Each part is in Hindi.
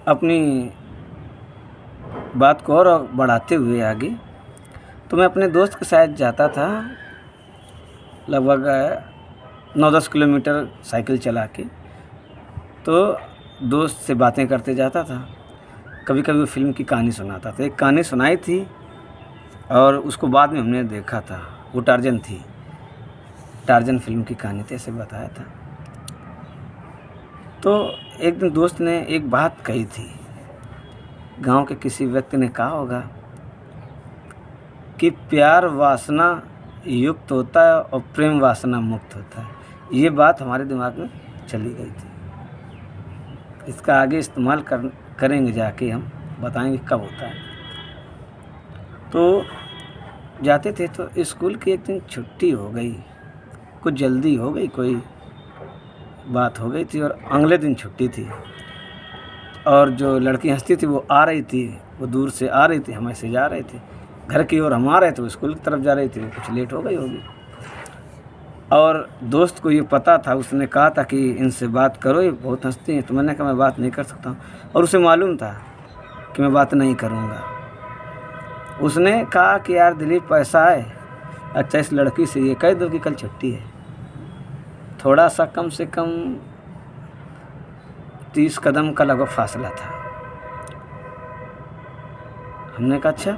अपनी बात को और बढ़ाते हुए आगे, तो मैं अपने दोस्त के साथ जाता था लगभग 9-10 किलोमीटर साइकिल चला के। तो दोस्त से बातें करते जाता था, कभी कभी वो फिल्म की कहानी सुनाता था। एक कहानी सुनाई थी और उसको बाद में हमने देखा था, वो टार्जन थी, टार्जन फिल्म की कहानी थी, ऐसे बताया था। तो एक दिन दोस्त ने एक बात कही थी, गांव के किसी व्यक्ति ने कहा होगा कि प्यार वासना युक्त होता है और प्रेम वासना मुक्त होता है। ये बात हमारे दिमाग में चली गई थी। इसका आगे इस्तेमाल करेंगे जाके, हम बताएंगे कब होता है। तो जाते थे तो स्कूल की एक दिन छुट्टी हो गई, कुछ जल्दी हो गई, कोई बात हो गई थी और अगले दिन छुट्टी थी। और जो लड़की हंसती थी वो आ रही थी, वो दूर से आ रही थी, हम ऐसे जा रहे थे घर की ओर। हम आ रहे थे, वो स्कूल की तरफ जा रही थी, कुछ लेट हो गई होगी। और दोस्त को ये पता था, उसने कहा था कि इनसे बात करो, ये बहुत हंसती हैं। तो मैंने कहा मैं बात नहीं कर सकता हूँ, और उसे मालूम था कि मैं बात नहीं करूँगा। उसने कहा कि यार दिलीप ऐसा है, अच्छा इस लड़की से ये कह दो कि कल छुट्टी है। थोड़ा सा कम से कम 30 कदम का लगभग फासला था। हमने कहा अच्छा,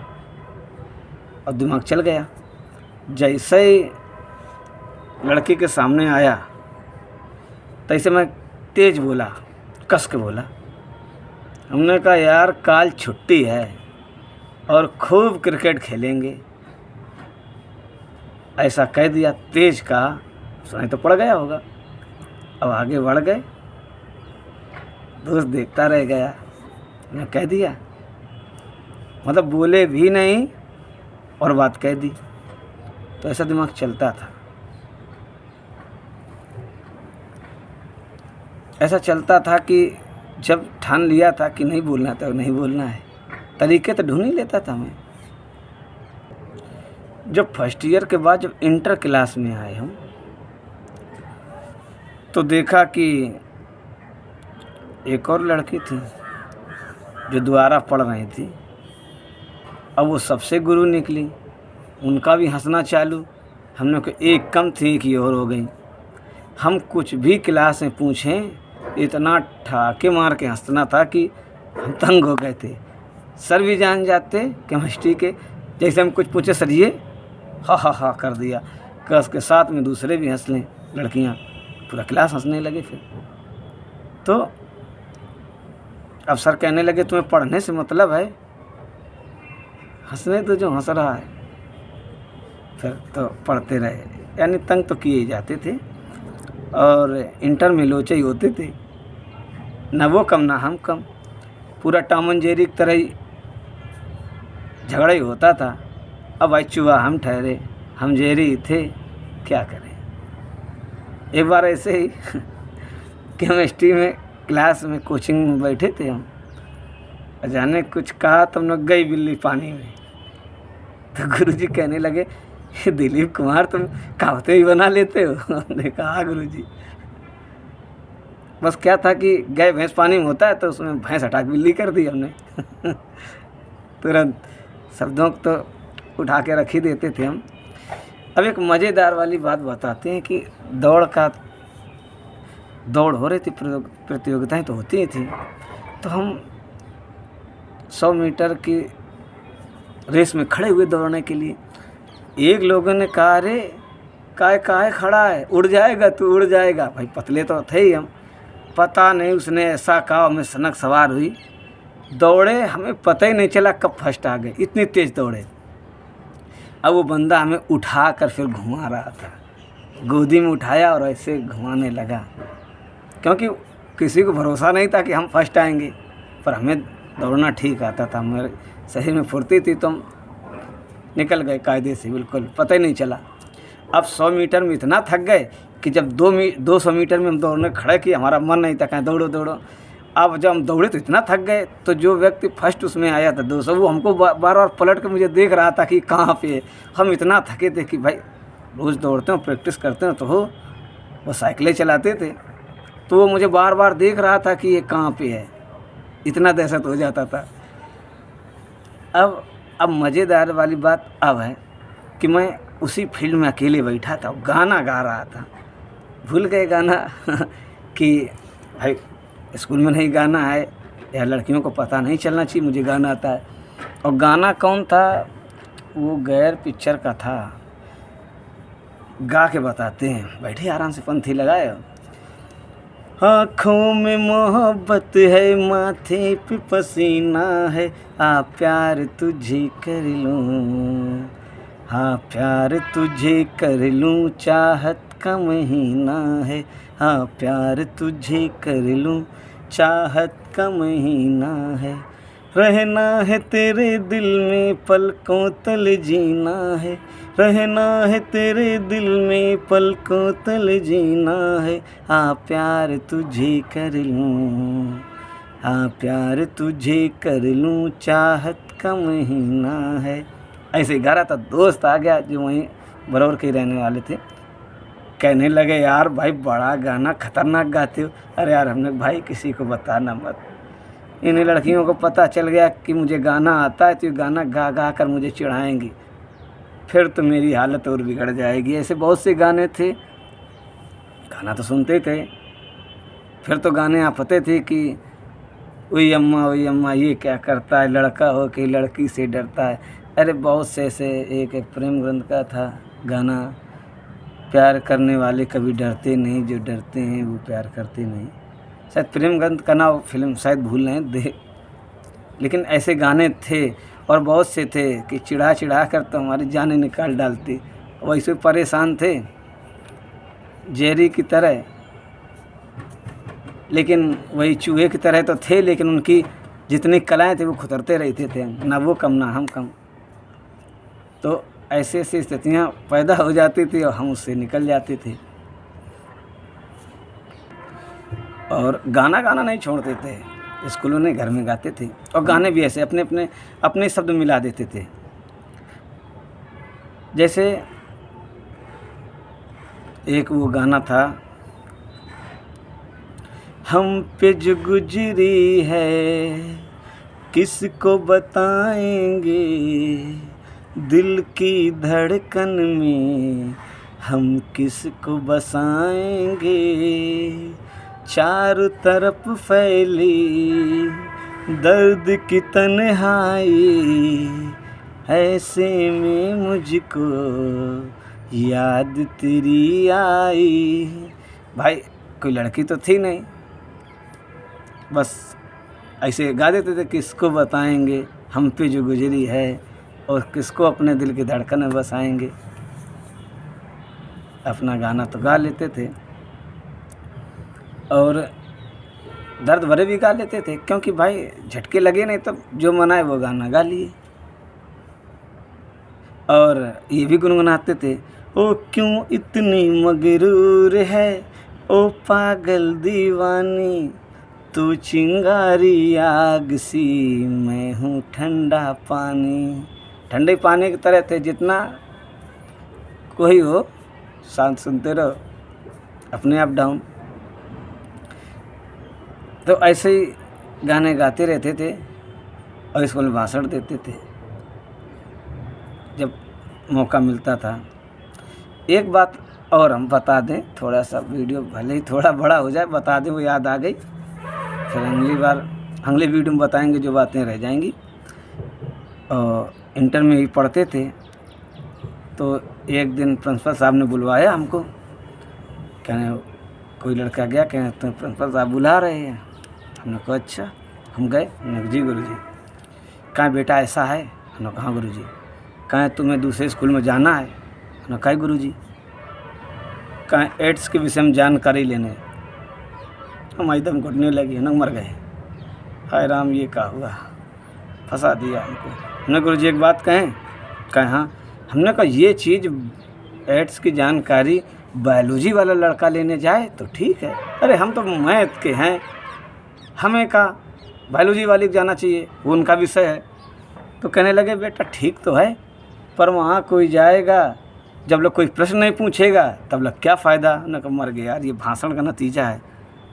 और दिमाग चल गया। जैसे ही लड़की के सामने आया तैसे मैं तेज बोला, कस के बोला। हमने कहा यार कल छुट्टी है और खूब क्रिकेट खेलेंगे, ऐसा कह दिया, तेज कहा। सुनाई तो पड़ गया होगा। अब आगे बढ़ गए, दोस्त देखता रह गया। मैंने कह दिया, मतलब बोले भी नहीं और बात कह दी। तो ऐसा दिमाग चलता था, ऐसा चलता था कि जब ठान लिया था कि नहीं बोलना था, नहीं बोलना है, तरीके तो ढूंढ ही लेता था मैं। जब फर्स्ट ईयर के बाद जब इंटर क्लास में आए हम, तो देखा कि एक और लड़की थी जो दोबारा पढ़ रही थी। अब वो सबसे गुरु निकली, उनका भी हंसना चालू। हमने को एक कम थी कि और हो गई। हम कुछ भी क्लास में पूछें, इतना ठाके मार के हंसना था कि हम तंग हो गए थे। सर भी जान जाते केमिस्ट्री के, जैसे हम कुछ पूछे, सर ये हा हा हा कर दिया, कस के साथ में दूसरे भी हंस लें, लड़कियां, पूरा क्लास हंसने लगे। फिर तो अब सर कहने लगे तुम्हें पढ़ने से मतलब है, हंसने तो जो हंस रहा है। फिर तो पढ़ते रहे, यानी तंग तो किए ही जाते थे। और इंटर में लोचे ही होते थे, ना वो कम ना हम कम, पूरा टॉम एंड जेरी की तरह ही झगड़ा ही होता था। अब भाई चूहा हम ठहरे, हम जेरी थे, क्या करें। एक बार ऐसे ही केमिस्ट्री में क्लास में कोचिंग में बैठे थे हम, अचानक कुछ कहा तो हम लोग गई बिल्ली पानी में। तो गुरुजी कहने लगे दिलीप कुमार तुम कहावतें ही बना लेते हो। हमने कहा हाँ गुरुजी। बस क्या था कि गए भैंस पानी में होता है, तो उसमें भैंस हटा के बिल्ली कर दी हमने। तुरंत शब्दों को तो उठा के रख ही देते थे हम। अब एक मज़ेदार वाली बात बताते हैं कि दौड़ हो रही थी, प्रतियोगिताएं तो होती ही थी। तो हम 100 मीटर की रेस में खड़े हुए दौड़ने के लिए। एक लोगों ने कहा अरे काहे खड़ा है, उड़ जाएगा तू, उड़ जाएगा। भाई पतले तो थे ही हम, पता नहीं उसने ऐसा कहा, हमें सनक सवार हुई। दौड़े, हमें पता ही नहीं चला कब फर्स्ट आ गए, इतनी तेज़ दौड़े। अब वो बंदा हमें उठा कर फिर घुमा रहा था, गोदी में उठाया और ऐसे घुमाने लगा, क्योंकि किसी को भरोसा नहीं था कि हम फर्स्ट आएंगे। पर हमें दौड़ना ठीक आता था, मेरे शरीर में फुर्ती थी, तो हम निकल गए कायदे से, बिल्कुल पता ही नहीं चला। अब 100 मीटर में इतना थक गए कि जब 200 मीटर में हम दौड़ने खड़े किए, हमारा मन नहीं था कहीं दौड़ो दौड़ो। अब जब हम दौड़े तो इतना थक गए, तो जो व्यक्ति फर्स्ट उसमें आया था 200, वो हमको बार बार पलट के मुझे देख रहा था कि कहाँ पे है। हम इतना थके थे कि भाई रोज़ दौड़ते हो, प्रैक्टिस करते हो तो हो, वो साइकिलें चलाते थे, तो वो मुझे बार बार देख रहा था कि ये कहाँ पे है। इतना दहशत हो जाता था। अब मज़ेदार वाली बात अब है कि मैं उसी फील्ड में अकेले बैठा था, गाना गा रहा था। भूल गए गाना कि भाई स्कूल में नहीं गाना है या लड़कियों को पता नहीं चलना चाहिए मुझे गाना आता है। और गाना कौन था, वो गैर पिक्चर का था। गा के बताते हैं, बैठे आराम से पंथी लगाए। आँखों में मोहब्बत है, माथे पे पसीना है, आ प्यार तुझे कर लूँ, हाँ प्यार तुझे कर लूँ, चाहत का महीना है, हाँ प्यार तुझे कर लूँ, चाहत का महीना है। रहना है तेरे दिल में पलकों तले जीना है, रहना है तेरे दिल में पलकों तले जीना है, हाँ प्यार तुझे कर लूँ, हाँ प्यार तुझे कर लूँ, चाहत का महीना है। ऐसे गा रहा था। दोस्त आ गया जो वहीं बरौर के रहने वाले थे, कहने लगे यार भाई बड़ा गाना खतरनाक गाते हो। अरे यार हमने भाई किसी को बताना मत, इन्हीं लड़कियों को पता चल गया कि मुझे गाना आता है तो ये गाना गा गा कर मुझे चिढ़ाएंगी, फिर तो मेरी हालत और बिगड़ जाएगी। ऐसे बहुत से गाने थे, गाना तो सुनते थे, फिर तो गाने आपते थे कि वही अम्मा ये क्या करता है, लड़का हो कि लड़की से डरता है। अरे बहुत से ऐसे, एक प्रेम ग्रंथ का था गाना, प्यार करने वाले कभी डरते नहीं, जो डरते हैं वो प्यार करते नहीं। शायद प्रेम ग्रंथ का ना फिल्म शायद भूल रहे दे, लेकिन ऐसे गाने थे और बहुत से थे कि चिढ़ा चिढ़ा कर तो हमारी जानें निकाल डालती। वैसे परेशान थे जेरी की तरह, लेकिन वही चूहे की तरह तो थे, लेकिन उनकी जितनी कलाएं थे वो खुतरते रहते थे, ना वो कम ना हम कम। तो ऐसे ऐसी स्थितियाँ पैदा हो जाती थी और हम उससे निकल जाते थे और गाना नहीं छोड़ते थे। स्कूलों में घर में गाते थे और गाने भी ऐसे अपने शब्द मिला देते थे। जैसे एक वो गाना था, हम पे जो गुजरी है किसको बताएंगे, दिल की धड़कन में हम किसको बसाएंगे, चारों तरफ फैली दर्द की तन्हाई, ऐसे में मुझको याद तेरी आई। भाई कोई लड़की तो थी नहीं, बस ऐसे गा देते थे, किसको बताएंगे हम पे जो गुजरी है और किसको अपने दिल की धड़कन में बसाएंगे। अपना गाना तो गा लेते थे और दर्द भरे भी गा लेते थे, क्योंकि भाई झटके लगे नहीं तो जो मना है वो गाना गा लिए। और ये भी गुनगुनाते थे, ओ क्यों इतनी मगरूर है ओ पागल दीवानी, तू चिंगारी आग सी मैं हूँ ठंडा पानी। ठंडे पानी की तरह थे, जितना कोई हो शांत सुनते रहो, अपने आप डाउन। तो ऐसे ही गाने गाते रहते थे और स्कूल में भाषण देते थे जब मौका मिलता था। एक बात और हम बता दें, थोड़ा सा वीडियो भले ही थोड़ा बड़ा हो जाए, बता दें, वो याद आ गई, फिर अगली वीडियो में बताएंगे जो बातें रह जाएंगी। और इंटर में ही पढ़ते थे तो एक दिन प्रिंसिपल साहब ने बुलवाया हमको, कहने कोई लड़का गया, कहने तो प्रिंसिपल साहब बुला रहे हैं। हमने कहा अच्छा। हम गए, जी गुरुजी। कहाँ बेटा ऐसा है? हमने कहा हाँ गुरुजी। कहाँ तुम्हें दूसरे स्कूल में जाना है? हमने कहा गुरुजी। कहाँ एड्स के विषय में जानकारी लेने? हम एकदम घुटने लगी ना, मर गए। हाय राम, ये क्या हुआ, फंसा दिया हमको। हमने गुरुजी एक बात कहें? कहें हाँ। हमने कहा ये चीज़ एड्स की जानकारी बायोलॉजी वाला लड़का लेने जाए तो ठीक है, अरे हम तो मैथ के हैं, हमें कहा बायोलॉजी वाले को जाना चाहिए, वो उनका विषय है। तो कहने लगे बेटा ठीक तो है, पर वहाँ कोई जाएगा जब लोग कोई प्रश्न नहीं पूछेगा तब लोग क्या फ़ायदा। न कब मर गए यार, ये भाषण का नतीजा है।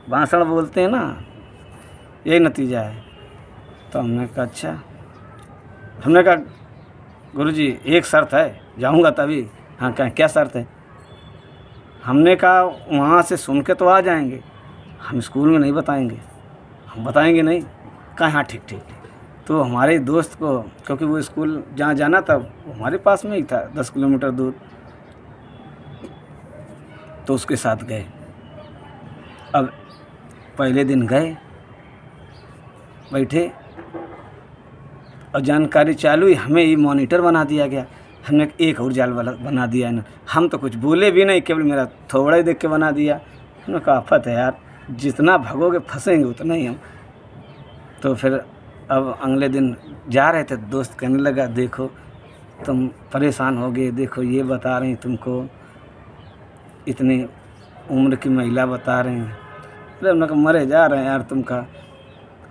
भाषण बोलते हैं ना, यही नतीजा है। तो हमने कहा अच्छा। हमने कहा गुरुजी एक शर्त है, जाऊंगा तभी। हाँ कहें क्या शर्त है? हमने कहा वहाँ से सुन के तो आ जाएंगे, हम स्कूल में नहीं बताएंगे, हम बताएंगे नहीं। कहा हाँ ठीक ठीक। तो हमारे दोस्त को, क्योंकि वो स्कूल जहाँ जाना था वो हमारे पास में ही था 10 किलोमीटर दूर, तो उसके साथ गए। अब पहले दिन गए, बैठे और जानकारी चालू ही, हमें ही मॉनिटर बना दिया गया। हमने एक और जाल वाला बना दिया है ना। हम तो कुछ बोले भी नहीं, केवल मेरा थोड़ा ही देख के बना दिया। हमने कहा आफत है यार, जितना भगोगे फंसेंगे उतना ही हम। तो फिर अब अगले दिन जा रहे थे, दोस्त कहने लगा देखो तुम परेशान हो गए, देखो ये बता रही तुमको, इतनी उम्र की महिला बता रही हैं। अरे हमने कहा मरे जा रहे हैं यार तुम का।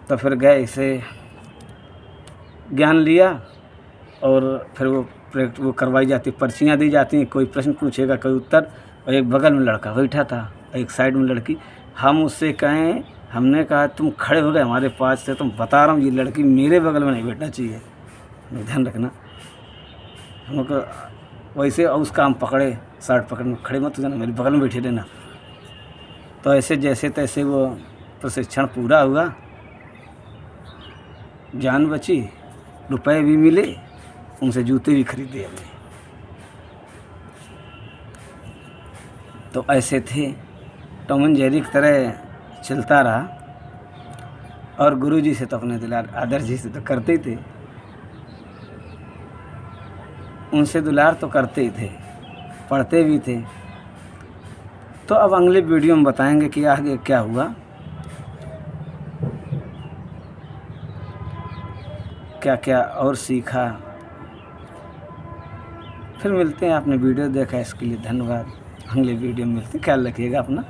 तो फिर गए, इसे ज्ञान लिया और फिर वो करवाई जाती, पर्चियाँ दी जाती हैं, कोई प्रश्न पूछेगा कोई उत्तर। और एक बगल में लड़का बैठा था, एक साइड में लड़की। हम उससे कहें, हमने कहा तुम खड़े हो गए हमारे पास से, तुम बता रहा हूँ ये लड़की मेरे बगल में नहीं बैठना चाहिए, ध्यान रखना। हम लोग वैसे और उसका हम पकड़े, शर्ट पकड़ने, खड़े मत हो जाना, मेरे बगल में बैठे रहना। तो ऐसे जैसे तैसे वो प्रशिक्षण पूरा हुआ, जान बची, रुपए भी मिले, उनसे जूते भी खरीदे हमने। तो ऐसे थे, टॉम एंड जेरी की तरह चलता रहा। और गुरुजी से तो अपने दुलार, आदर्श जी से तो करते ही थे, उनसे दुलार तो करते ही थे, पढ़ते भी थे। तो अब अगले वीडियो में बताएंगे कि आगे क्या हुआ, क्या क्या और सीखा। फिर मिलते हैं। आपने वीडियो देखा इसके लिए धन्यवाद। अगले वीडियो में मिलते हैं, ख्याल रखिएगा अपना।